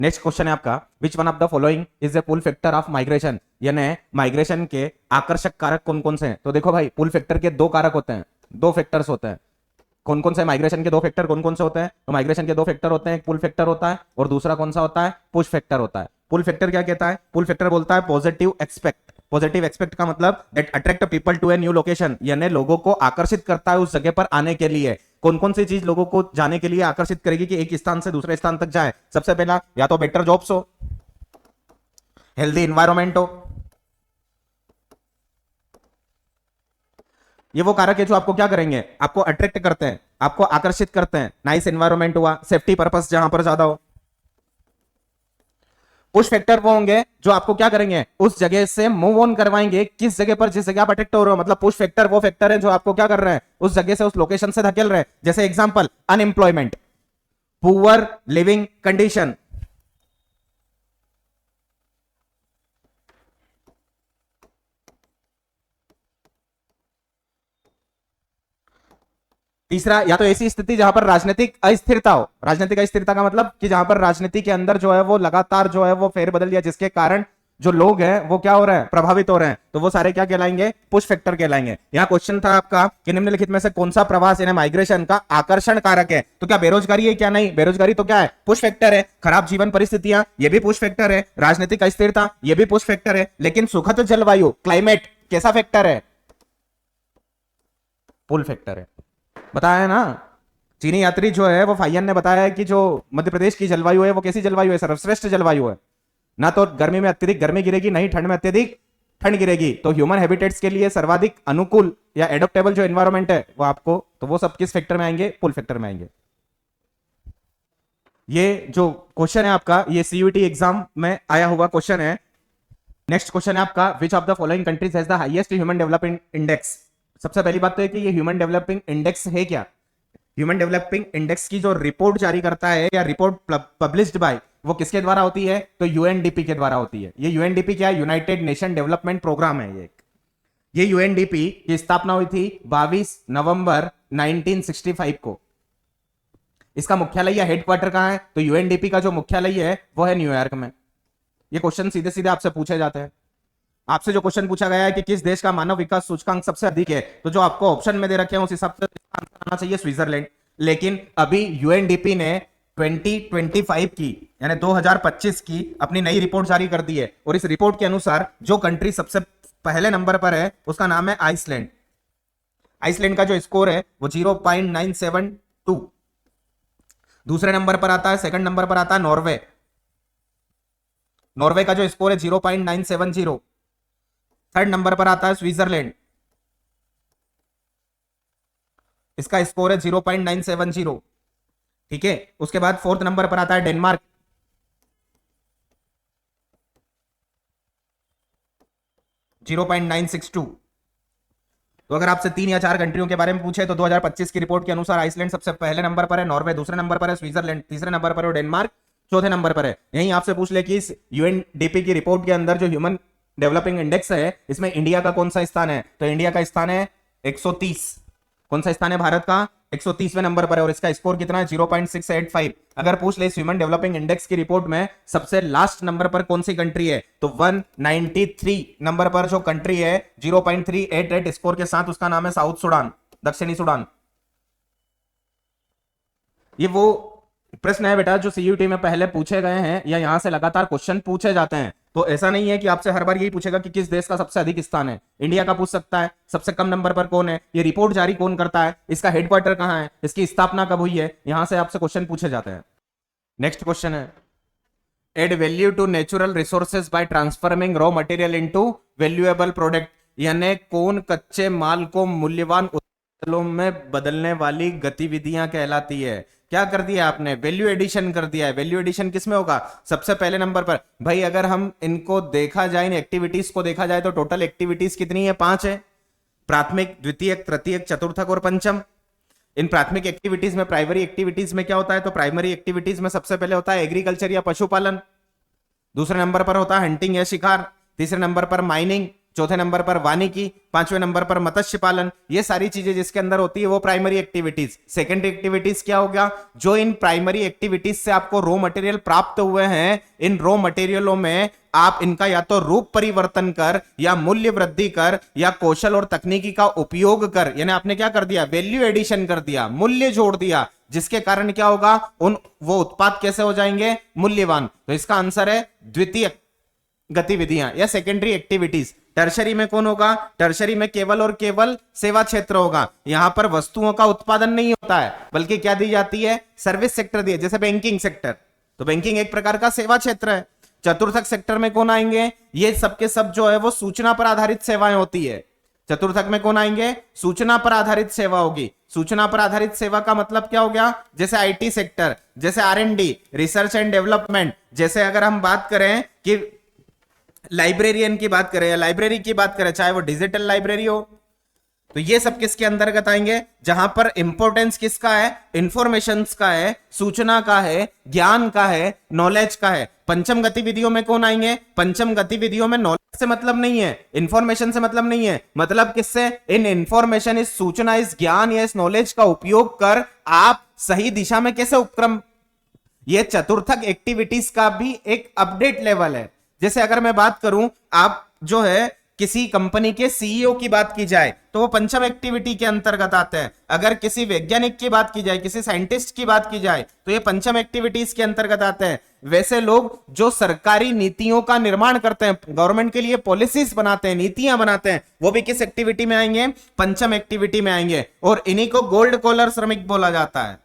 Next question है आपका, which one of the following is a pull factor of migration, यानी migration के आकर्षक कारक कौन कौन से हैं। तो देखो भाई, पुल फैक्टर के दो कारक होते हैं, दो फैक्टर्स होते हैं। कौन कौन से माइग्रेशन के दो फैक्टर कौन कौन से होते हैं? तो माइग्रेशन के दो फैक्टर होते हैं, एक पुल फैक्टर होता है और दूसरा कौन सा होता है? पुश फैक्टर होता है। पुल फैक्टर क्या कहता है? पुल फैक्टर बोलता है पॉजिटिव एक्सपेक्ट। पॉजिटिव एक्सपेक्ट का मतलब that attract people to a new location, यानी लोगों को आकर्षित करता है उस जगह पर आने के लिए। कौन कौन सी चीज लोगों को जाने के लिए आकर्षित करेगी कि एक स्थान से दूसरे स्थान तक जाए? सबसे पहला, या तो बेटर जॉब्स हो, हेल्दी इन्वायरमेंट हो। ये वो कारक है जो आपको क्या करेंगे? आपको अट्रैक्ट करते हैं, आपको आकर्षित करते हैं। नाइस एनवायरमेंट हुआ, सेफ्टी पर्पस जहां पर ज्यादा हो। पुश फैक्टर वो होंगे जो आपको क्या करेंगे? उस जगह से मूव ऑन करवाएंगे, किस जगह पर, जिस जगह आप अट्रैक्ट हो रहे हो। मतलब पुश फैक्टर वो फैक्टर है जो आपको क्या कर रहे हैं? उस जगह से, उस लोकेशन से धकेल रहे हैं। जैसे example, unemployment, poor leaving condition. तीसरा, या तो ऐसी स्थिति जहां पर राजनीतिक अस्थिरता हो। राजनीतिक अस्थिरता का मतलब कि जहां पर राजनीति के अंदर जो है वो लगातार जो है वो फेरबदल, या जिसके कारण जो लोग हैं वो क्या हो रहे हैं? प्रभावित हो रहे हैं। तो वो सारे क्या कहलाएंगे? पुश फैक्टर कहलाएंगे। यहाँ क्वेश्चन था आपका कि निम्नलिखित में से कौन सा प्रवास यानी माइग्रेशन का आकर्षण कारक है? तो क्या बेरोजगारी है? क्या नहीं, बेरोजगारी तो क्या है? पुश फैक्टर है। खराब जीवन परिस्थितियां, ये भी पुश फैक्टर है। राजनीतिक अस्थिरता, ये भी पुश फैक्टर है। लेकिन सुखद जलवायु, क्लाइमेट, कैसा फैक्टर है? पुल फैक्टर है। बताया ना, चीनी यात्री जो है वो फाइयन ने बताया है कि जो मध्य प्रदेश की जलवायु है वो कैसी जलवायु है? सर्वश्रेष्ठ जलवायु है। ना तो गर्मी में अत्यधिक गर्मी गिरेगी, नहीं ठंड में अत्यधिक ठंड गिरेगी। तो ह्यूमन हैबिटेट्स के लिए सर्वाधिक अनुकूल या एडोप्टेबल जो एनवायरमेंट है वो आपको, तो वो सब किस फैक्टर में आएंगे? पुल फैक्टर में आएंगे। ये जो क्वेश्चन है आपका, ये सीयूटी एग्जाम में आया हुआ क्वेश्चन है। नेक्स्ट क्वेश्चन है आपका, which of the following countries has the highest human development index. सबसे पहली बात तो है कि ये ह्यूमन डेवलपिंग इंडेक्स है क्या? ह्यूमन डेवलपिंग इंडेक्स की जो रिपोर्ट जारी करता है या रिपोर्ट पब्लिश्ड बाय, वो किसके द्वारा होती है? तो यूएनडीपी के द्वारा होती है। ये यूएनडीपी क्या है? यूनाइटेड नेशन डेवलपमेंट प्रोग्राम है। ये यूएनडीपी की स्थापना हुई थी 22 नवंबर 1965 को। इसका मुख्यालय या हेडक्वार्टर कहां है? तो यूएनडीपी का जो मुख्यालय है वो है न्यूयॉर्क में। ये क्वेश्चन सीधे सीधे आपसे पूछे जाते हैं। आपसे जो क्वेश्चन पूछा गया है कि किस देश का मानव विकास सूचकांक सबसे अधिक है, तो जो आपको ऑप्शन में दे रखे हैं उस हिसाब से आंसर आना चाहिए स्विट्जरलैंड। लेकिन अभी यूएनडीपी ने 2025 की यानी 2025 की अपनी नई रिपोर्ट जारी कर दी है, और इस रिपोर्ट के अनुसार जो कंट्री सबसे पहले नंबर पर है उसका नाम है आइसलैंड। आइसलैंड का जो स्कोर है वो 0.972। दूसरे नंबर पर आता है, सेकंड नंबर पर आता है नॉर्वे। नॉर्वे का जो स्कोर है 0.970। थर्ड नंबर पर आता है स्विट्जरलैंड, इसका स्कोर है 0.970। ठीक है, उसके बाद फोर्थ नंबर पर आता है डेनमार्क, जीरो 0.962। तो अगर आपसे 3 या 4 कंट्रियों के बारे में पूछे तो 2025 की रिपोर्ट के अनुसार आइसलैंड सबसे पहले नंबर पर है, नॉर्वे दूसरे नंबर पर है, स्विट्जरलैंड तीसरे नंबर पर है, डेनमार्क चौथे नंबर पर है। यहीं आपसे पूछ ले कि इस यूएनडीपी की रिपोर्ट के अंदर जो ह्यूमन डेवलपिंग इंडेक्स है इसमें इंडिया का कौन सा स्थान है? तो इंडिया का स्थान है 130। कौन सा स्थान है भारत का? 130वें नंबर पर है, और इसका स्कोर कितना है? 0.685। अगर पूछ ले ह्यूमन डेवलपिंग इंडेक्स की रिपोर्ट में सबसे लास्ट नंबर पर कौन सी कंट्री है, तो 193 नंबर पर जो कंट्री है 0.388 स्कोर के साथ, उसका नाम है साउथ सुडान, दक्षिणी सुडान। ये वो प्रश्न है बेटा जो सीयूटी में पहले पूछे गए हैं या यहां से लगातार क्वेश्चन पूछे जाते हैं। तो ऐसा नहीं है कि आपसे हर बार यही पूछेगा कि किस देश का सबसे अधिक स्थान है। इंडिया का पूछ सकता है, सबसे कम नंबर पर कौन है, ये रिपोर्ट जारी कौन करता है, इसका हेडक्वार्टर कहां है, इसकी स्थापना कब हुई है, यहां से आपसे क्वेश्चन पूछे जाते हैं। नेक्स्ट क्वेश्चन है, add value to natural resources by transforming raw material into valuable product, यानी कौन कच्चे माल को मूल्यवान उत्पादों में बदलने वाली गतिविधियां कहलाती है। क्या कर दिया आपने? वैल्यू एडिशन कर दिया है। वैल्यू एडिशन किसमें होगा? सबसे पहले नंबर पर। भाई अगर हम इनको देखा जाए, इन एक्टिविटीज को देखा जाए, तो टोटल एक्टिविटीज कितनी है? 5 है। प्राथमिक, द्वितीयक, तृतीयक, चतुर्थक और पंचम। इन प्राथमिक एक्टिविटीज में, प्राइमरी एक्टिविटीज में क्या होता है? तो प्राइमरी एक्टिविटीज में सबसे पहले होता है एग्रीकल्चर या पशुपालन, दूसरे नंबर पर होता है हंटिंग या शिकार, तीसरे नंबर पर माइनिंग, चौथे नंबर पर वानिकी, पांचवें नंबर पर मत्स्य पालन। ये सारी चीजें जिसके अंदर होती है वो प्राइमरी एक्टिविटीज। सेकेंडरी एक्टिविटीज क्या हो गया, जो इन प्राइमरी एक्टिविटीज से आपको रॉ मटेरियल प्राप्त हुए हैं, इन रॉ मटेरियलों में आप इनका या तो रूप परिवर्तन कर, या मूल्य वृद्धि कर, या कौशल और तकनीकी का उपयोग कर, यानी आपने क्या कर दिया, वैल्यू एडिशन कर दिया, मूल्य जोड़ दिया, जिसके कारण क्या होगा, वो उत्पाद कैसे हो जाएंगे, मूल्यवान। तो इसका आंसर है द्वितीय गतिविधियां या सेकेंडरी एक्टिविटीज। टर्शरी में कौन होगा, टर्शरी में केवल और केवल सेवा क्षेत्र होगा। यहां पर वस्तुओं का उत्पादन नहीं होता है, बल्कि क्या दी जाती है, सर्विस सेक्टर दी है, जैसे बैंकिंग सेक्टर। तो बैंकिंग एक प्रकार का सेवा क्षेत्र है। चतुर्थक सेक्टर में कौन आएंगे, ये सबके सब जो है वो सूचना पर आधारित सेवाएं होती है। चतुर्थक में कौन आएंगे, सूचना पर आधारित सेवा होगी। सूचना पर आधारित सेवा का मतलब क्या हो गया, जैसे आईटी सेक्टर, जैसे आरएनडी, रिसर्च एंड डेवलपमेंट, जैसे अगर हम बात करें कि लाइब्रेरियन की बात करें या लाइब्रेरी की बात करें, चाहे वो डिजिटल लाइब्रेरी हो, तो ये सब किसके अंतर्गत आएंगे, जहां पर इंपॉर्टेंस किसका है, इंफॉर्मेशन का है, सूचना का है, ज्ञान का है, नॉलेज का है। पंचम गतिविधियों में कौन आएंगे, पंचम गतिविधियों में नॉलेज से मतलब नहीं है, इंफॉर्मेशन से मतलब नहीं है, मतलब किससे, इन इंफॉर्मेशन, इस सूचना, इस ज्ञान या इस नॉलेज का उपयोग कर आप सही दिशा में कैसे उपक्रम। ये चतुर्थक एक्टिविटीज का भी एक अपडेट लेवल है। जैसे अगर मैं बात करूं, आप जो है किसी कंपनी के सीईओ की बात की जाए तो वो पंचम एक्टिविटी के अंतर्गत आते हैं। अगर किसी वैज्ञानिक की बात की जाए, किसी साइंटिस्ट की बात की जाए, तो ये पंचम एक्टिविटीज के अंतर्गत आते हैं। वैसे लोग जो सरकारी नीतियों का निर्माण करते हैं, गवर्नमेंट के लिए पॉलिसीज बनाते हैं, नीतियां बनाते हैं, वो भी किस एक्टिविटी में आएंगे, पंचम एक्टिविटी में आएंगे। और इन्हीं को गोल्ड कॉलर श्रमिक बोला जाता है।